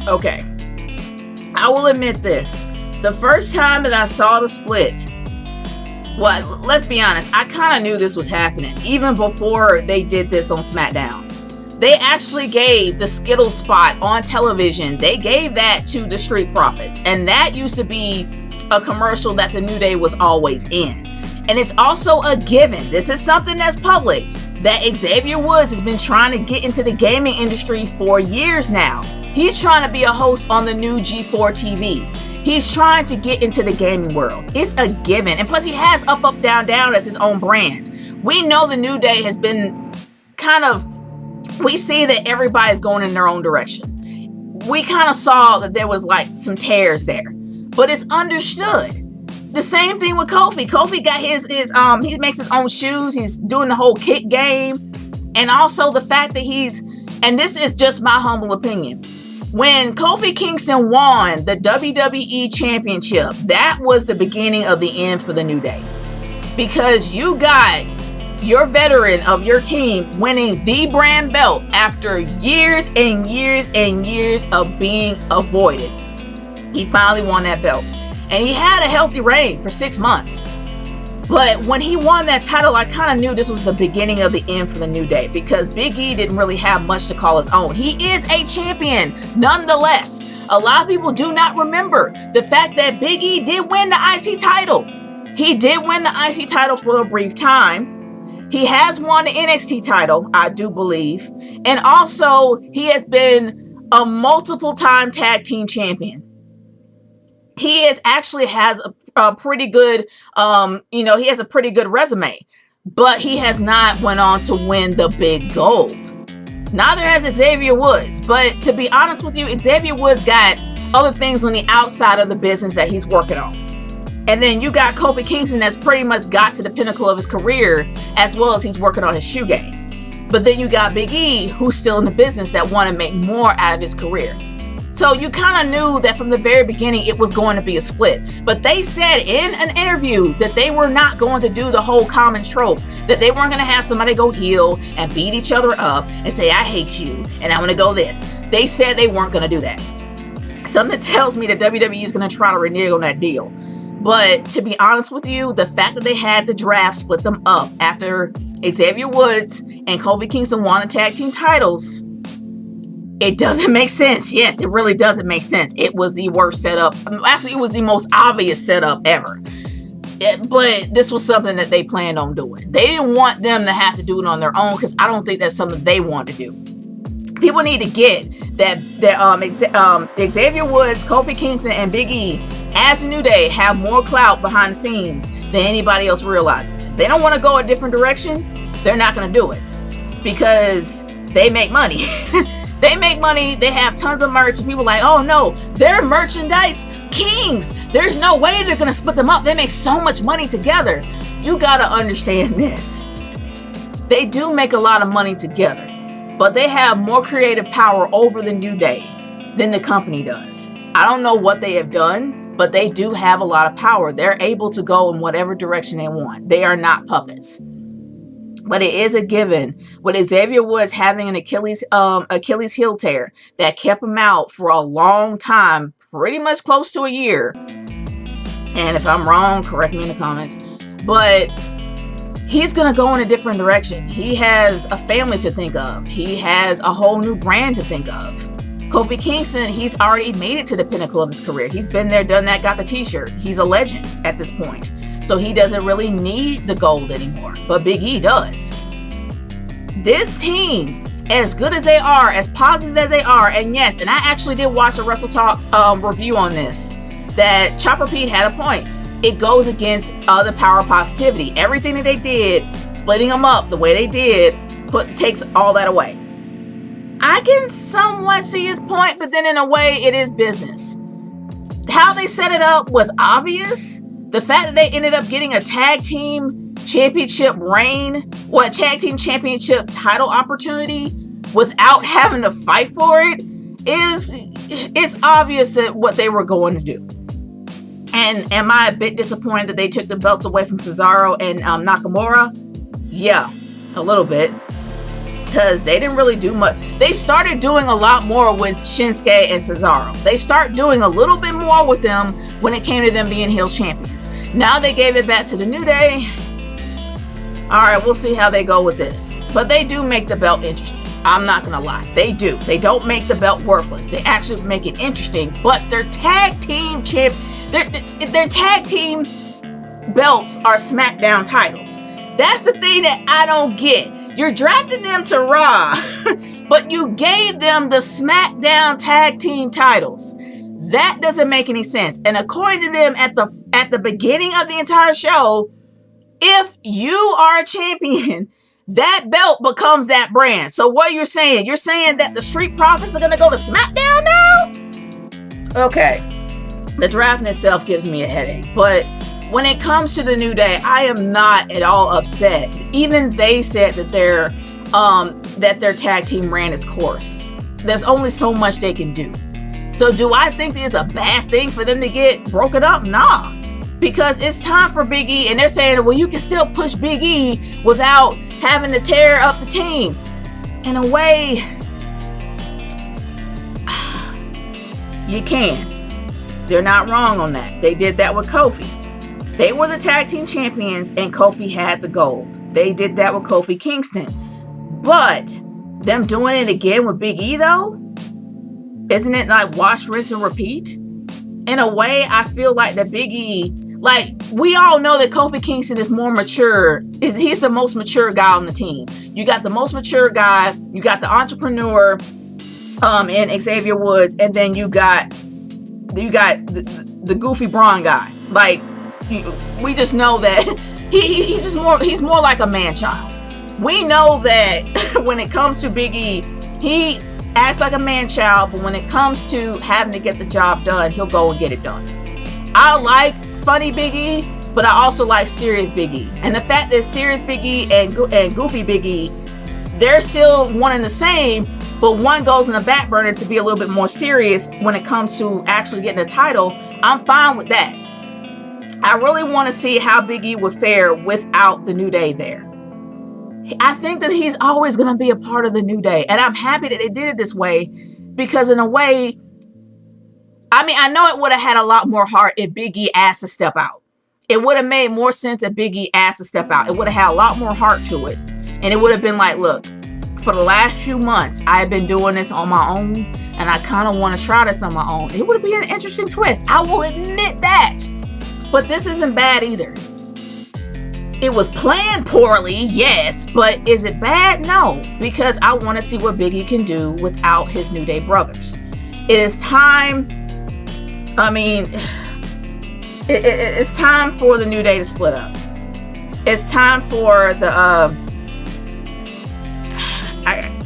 Okay. I will admit this. The first time that I saw the split, well, let's be honest, I kind of knew this was happening even before they did this on SmackDown. They actually gave the Skittles spot on television. They gave that to the Street Profits. And that used to be a commercial that the New Day was always in. And it's also a given. This is something that's public, that Xavier Woods has been trying to get into the gaming industry for years now. He's trying to be a host on the new G4 TV. He's trying to get into the gaming world. It's a given. And plus he has Up, Up, Down, Down as his own brand. We know the New Day has been we see that everybody's going in their own direction. We kind of saw that there was like some tears there, but it's understood. The same thing with Kofi. Kofi got he makes his own shoes. He's doing the whole kick game. And also the fact that and this is just my humble opinion, when Kofi Kingston won the WWE Championship, that was the beginning of the end for the New Day. Because you got your veteran of your team winning the brand belt after years and years and years of being avoided. He finally won that belt. And he had a healthy reign for 6 months. But when he won that title, I kind of knew this was the beginning of the end for the New Day, because Big E didn't really have much to call his own. He is a champion, nonetheless. A lot of people do not remember the fact that Big E did win the IC title. He did win the IC title for a brief time. He has won the NXT title, I do believe. And also, he has been a multiple-time tag team champion. He has a pretty good, he has a pretty good resume. But he has not went on to win the big gold. Neither has Xavier Woods. But to be honest with you, Xavier Woods got other things on the outside of the business that he's working on. And then you got Kofi Kingston that's pretty much got to the pinnacle of his career, as well as he's working on his shoe game. But then you got Big E, who's still in the business, that want to make more out of his career. So you kind of knew that from the very beginning it was going to be a split. But they said in an interview that they were not going to do the whole common trope, that they weren't going to have somebody go heel and beat each other up and say, I hate you and I want to go this. They said they weren't going to do that. Something tells me that WWE is going to try to renege on that deal. But to be honest with you, the fact that they had the draft split them up after Xavier Woods and Kofi Kingston won the tag team titles, it doesn't make sense. Yes, it really doesn't make sense. It was the worst setup. Actually, it was the most obvious setup ever. But this was something that they planned on doing. They didn't want them to have to do it on their own, because I don't think that's something they want to do. People need to get that Xavier Woods, Kofi Kingston, and Big E, as the New Day, have more clout behind the scenes than anybody else realizes. If they don't want to go a different direction, they're not going to do it, because they make money. They make money. They have tons of merch. And people are like, oh no, they're merchandise kings. There's no way they're going to split them up. They make so much money together. You got to understand this. They do make a lot of money together, but they have more creative power over the New Day than the company does. I don't know what they have done, but they do have a lot of power. They're able to go in whatever direction they want. They are not puppets. But it is a given with Xavier Woods having an Achilles heel tear that kept him out for a long time, pretty much close to a year. And if I'm wrong, correct me in the comments. But he's going to go in a different direction. He has a family to think of. He has a whole new brand to think of. Kofi Kingston, he's already made it to the pinnacle of his career. He's been there, done that, got the t-shirt. He's a legend at this point. So he doesn't really need the gold anymore. But Big E does. This team, as good as they are, as positive as they are, and yes, and I actually did watch a Wrestle Talk review on this, that Chopper Pete had a point. It goes against the power of positivity. Everything that they did, splitting them up the way they did, takes all that away. I can somewhat see his point, but then in a way, it is business. How they set it up was obvious. The fact that they ended up getting a tag team championship tag team championship title opportunity without having to fight for it it's obvious that what they were going to do. And am I a bit disappointed that they took the belts away from Cesaro and Nakamura? Yeah, a little bit. because they didn't really do much. They started doing a lot more with Shinsuke and Cesaro. They start doing a little bit more with them when it came to them being heel champions. Now they gave it back to the New Day. All right, we'll see how they go with this. But they do make the belt interesting. I'm not gonna lie, they do. They don't make the belt worthless. They actually make it interesting. But their tag team their tag team belts are SmackDown titles. That's the thing that I don't get. You're drafting them to Raw, but you gave them the SmackDown tag team titles. That doesn't make any sense. And according to them at the beginning of the entire show, if you are a champion, that belt becomes that brand. So what you're saying that the Street Profits are going to go to SmackDown now? Okay. The draft in itself gives me a headache. But when it comes to the New Day, I am not at all upset. Even they said that their tag team ran its course. There's only so much they can do. So do I think it's a bad thing for them to get broken up? Nah. Because it's time for Big E, and they're saying, well, you can still push Big E without having to tear up the team. In a way, you can. They're not wrong on that. They did that with Kofi. They were the tag team champions, and Kofi had the gold. They did that with Kofi Kingston. But them doing it again with Big E, though, isn't it like wash, rinse, and repeat? In a way, I feel like that Big E, like, we all know that Kofi Kingston is more mature. He's the most mature guy on the team. You got the most mature guy. You got the entrepreneur in Xavier Woods. And then you got the goofy Braun guy. Like, we just know that he's more like a man-child. We know that when it comes to Big E, he acts like a man-child, but when it comes to having to get the job done, he'll go and get it done. I like funny Big E, but I also like serious Big E. And the fact that serious Big E and goofy Big E, they're still one and the same, but one goes in the back burner to be a little bit more serious when it comes to actually getting a title. I'm fine with that. I really want to see how Big E would fare without the New Day there. I think that he's always going to be a part of the New Day. And I'm happy that they did it this way, because in a way, I mean, I know it would have had a lot more heart if Big E asked to step out. It would have made more sense if Big E asked to step out. It would have had a lot more heart to it. And it would have been like, look, for the last few months, I've been doing this on my own, and I kind of want to try this on my own. It would have been an interesting twist. I will admit that. But this isn't bad either. It was planned poorly, yes, but is it bad? No, because I want to see what Big E can do without his New Day brothers. It is time. I mean, it's time for the New Day to split up. It's time for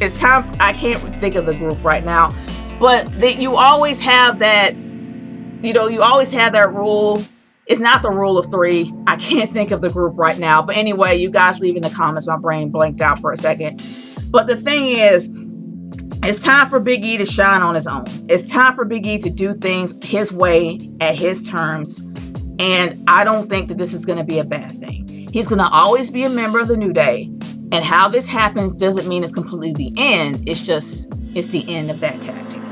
it's time. I can't think of the group right now, but you always have that. You always have that rule. It's not the rule of three. I can't think of the group right now. But anyway, you guys leave in the comments. My brain blanked out for a second. But the thing is, it's time for Big E to shine on his own. It's time for Big E to do things his way at his terms. And I don't think that this is going to be a bad thing. He's going to always be a member of the New Day. And how this happens doesn't mean it's completely the end. It's the end of that tag team.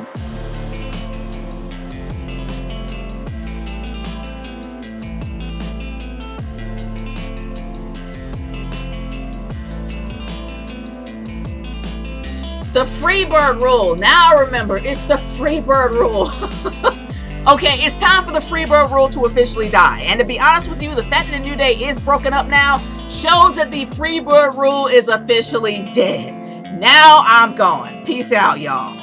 The Freebird rule. Now I remember, it's the Freebird rule. Okay, it's time for the Freebird rule to officially die. And to be honest with you, the fact that the New Day is broken up now shows that the Freebird rule is officially dead. Now I'm gone. Peace out, y'all.